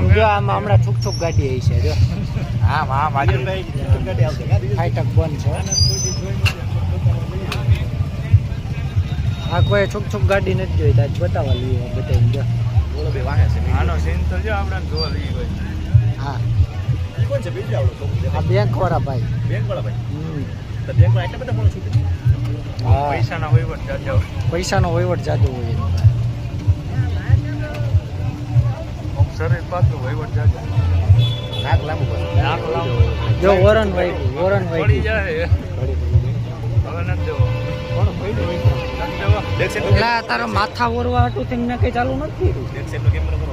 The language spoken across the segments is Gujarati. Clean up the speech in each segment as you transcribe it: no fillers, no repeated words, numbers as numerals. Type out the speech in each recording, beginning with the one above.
આમ જો આમાં હમણાં છૂક છૂક ગાડી આવી છે જો હા ગાડી આવશે ફાટક બંધ છે આ કોઈ છૂક છૂક ગાડી નથી જોઈ આજ બતાવવા લઈએ બતાવી જો બોલો બે વાહે છે આનો સીન તો જો આપણે જોવા લઈ હોય હા કોણ છે બીજો આવડો આ બેંક વાળા ભાઈ તો બેંક માં એટલા બધા મોણો છૂટે હા પૈસાનો વહીવટ જાજો પૈસાનો વહીવટ જાજો હોય શરીર પાછું વહીવટ જાજો નાક લાંબુ જો વરણ ભાઈ જાય હવે નથી દેવો કોણ પૈડો હોય એટલે તારો માથા ઓરવા હતું તેમને કઈ ચાલુ નથી બેક સાઈડ નો કેમેરો કરો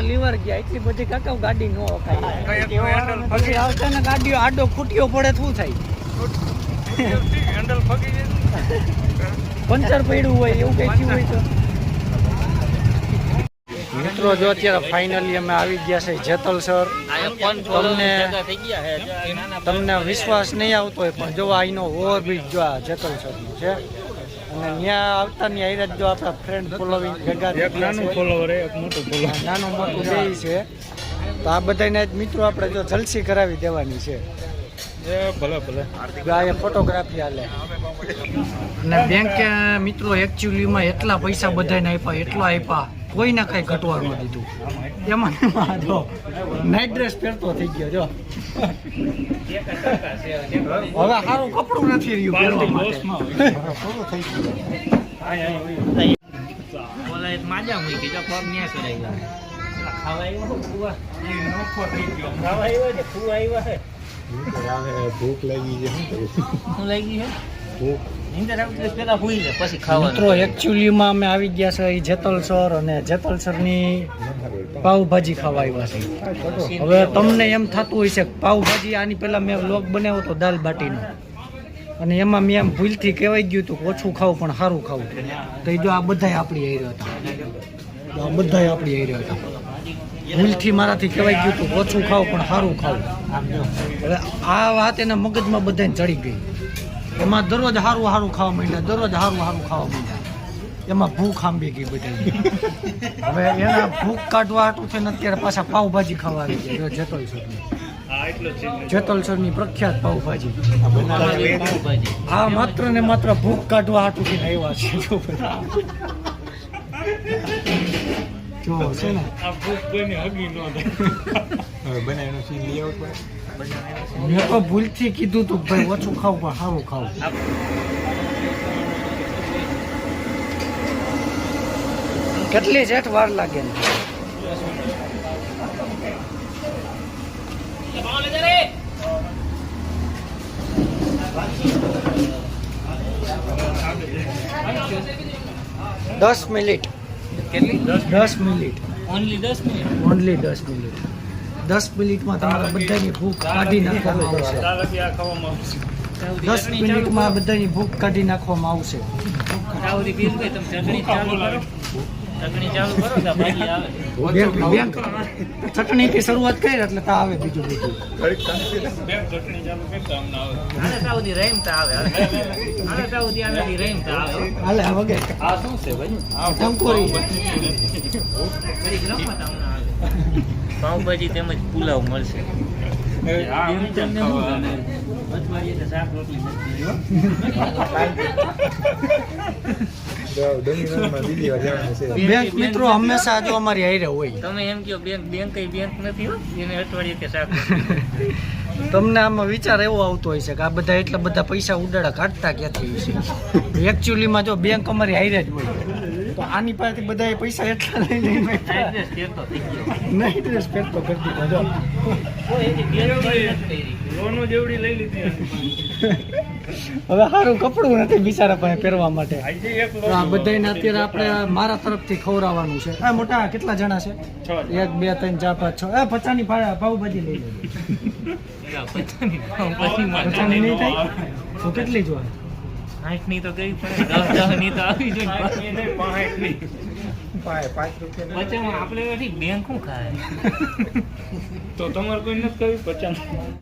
લીવર ગયા એટલી બધી કાકા ગાડી નો પછી આવતા ને ગાડીઓ આડો ખૂટ્યો પડે શું થાય હેન્ડલ ફગી જાય પંચર પડ્યું હોય એવું કઈ થયું હોય તો મિત્રો જો અત્યારે ફાઇનલી અમે આવી ગયા છે જેતલ સર તમને વિશ્વાસ નહીં આવતો હોય પણ જો અહીંનો ઓવરબ્રિજ જો આ જેતલ સરનો છે અને ત્યાં આવતા ની આઈરાત જો આપણા ફ્રેન્ડ ફોલોવિંગ ભેગા નાનું ફોલોવર એક મોટું ફોલોવર નાનું મોટું બે છે તો આ બધાને મિત્રો આપણે જો જલસી કરાવી દેવાની છે ભલે અહીંયા ફોટોગ્રાફી હાલે અને બેંકે મિત્રો એકચ્યુઅલીમાં એટલા પૈસા બધાને આપ્યા એટલા આપ્યા કોઈને કઈ ઘટવા ન દીધું એમાં જો નાઇટ ડ્રેસ પહેરતો થઈ ગયો જો હવે સારું કપડું નથી રહ્યું પહેરવા માટે પૂરું થઈ ગયું બોલા માજા મૂકી જો પગ ન્યા કરાઈ ગયા ખાવા આવ્યો ફુવા નોખો થઈ ગયો ખાવા આવ્યો છે ફુવા આવ્યો છે ભૂખ લાગી છે શું લાગી છે ભૂખ ઇન્ટર આવતી પેલા હુઈ લે પછી ખાવાનું મિત્રો એકચ્યુઅલીમાં અમે આવી ગયા છે જેતલ સર અને જેતલ સરની પાવભાજી ખાવા આવ્યા છે હવે તમને એમ થતું હોય છે કે પાવભાજી આની પહેલા મેં વ્લોગ બનાવ્યો હતો દાલ બાટીનો અને એમાં મેં એમ ભૂલથી કહેવાય ગયું હતું કે ઓછું ખાવું પણ સારું ખાવું તો એ જો આ બધાય આપણી આવી રહ્યા હતા બધાય આપણી આવી રહ્યા હતા ભૂલથી મારાથી કહેવાય ગયું હતું ઓછું ખાવું પણ સારું ખાવું હવે આ વાત એના મગજમાં બધાને ચડી ગઈ એમાં દરરોજ સારું સારું ખાવા માંડ્યા દરરોજ સારું સારું ખાવા માંડ્યા એમાં ભૂખ આંબી ગઈ બધા હવે એના ભૂખ કાઢવા હાટું થઈને અત્યારે પાછા પાવભાજી ખાવા આવી ગયા જેતલ સરની પ્રખ્યાત પાવભાજી આ માત્ર ને માત્ર ભૂખ કાઢવા હાટું થઈને આવ્યા છે જો છે ને આ ભૂખ કોઈને હગી ન દે હવે બનાવીનો સીન લઈ આવો મેં તો ભૂલથી કીધું તું ભાઈ ઓછું ખાવું પણ સારું ખાવું કેટલી જેઠ વાર લાગે ને 10 મિનિટ કેટલી 10 minute only 10 minute only 10 minute 10 મિનિટમાં તમારા બધાની ભૂખ કાઢી નાખવામાં આવશે 10 મિનિટમાં બધાની ભૂખ કાઢી નાખવામાં આવશે તાવરી બિલ કે તમે ચટણી ચાલુ કરો ચટણી ચાલુ કરો તો ભાજી આવે બેંક ચટણીથી શરૂઆત કરી એટલે તા આવે બીજું બધું ચટણી ચાલુ કરતા અમને આવે આને તાવરી રેમ તા આવે આને તાવરી આનાથી રેમ તા આવે હાલે આ વગે આ શું છે ભાઈ ટંકોરી ફરી ગ્રામમાં તમને આવે પાવભાજી તેમજ પુલાવ મળશે બેંક મિત્રો હંમેશા જો અમારી હારે હોય તમે એમ કહો બેંક નથી હો એને અઠવાડિયે કે શાક તમને આમાં વિચાર એવો આવતો હોય છે કે આ બધા એટલા બધા પૈસા ઉડાડા કાઢતા ક્યાંથી હોય છે એકચ્યુઅલીમાં જો બેંક અમારી હારે જ હોય તો આની પાસેથી બધા પૈસા એટલા લઈ લઈને એડ્રેસ કેતો થઈ ગયો નહીં ડ્રેસ પહેરતો કરી દીધો જો કોઈ એની ગેરંટી નથી કરી. લોનો જેવડી લઈ લીધી હવે સારું કપડું નથી બિચારા પાસે પહેરવા માટે આજે એક તો આ બધાને અત્યારે આપણે મારા તરફથી ખવડાવવાનું છે આ મોટા કેટલા જણા છે 6 1 2 3 4 5 6 પચાની પાવભાજી લઈ લેજો એલા પચાની પછી પચાની નહીં થાય તો કેટલી જોઈએ 8 ની તો ગઈ પડે 10 ની તો આવી જોઈએ બચામાં આપણે બેંક શું ખાય તો તમારે કોઈ નથી કહ્યું 50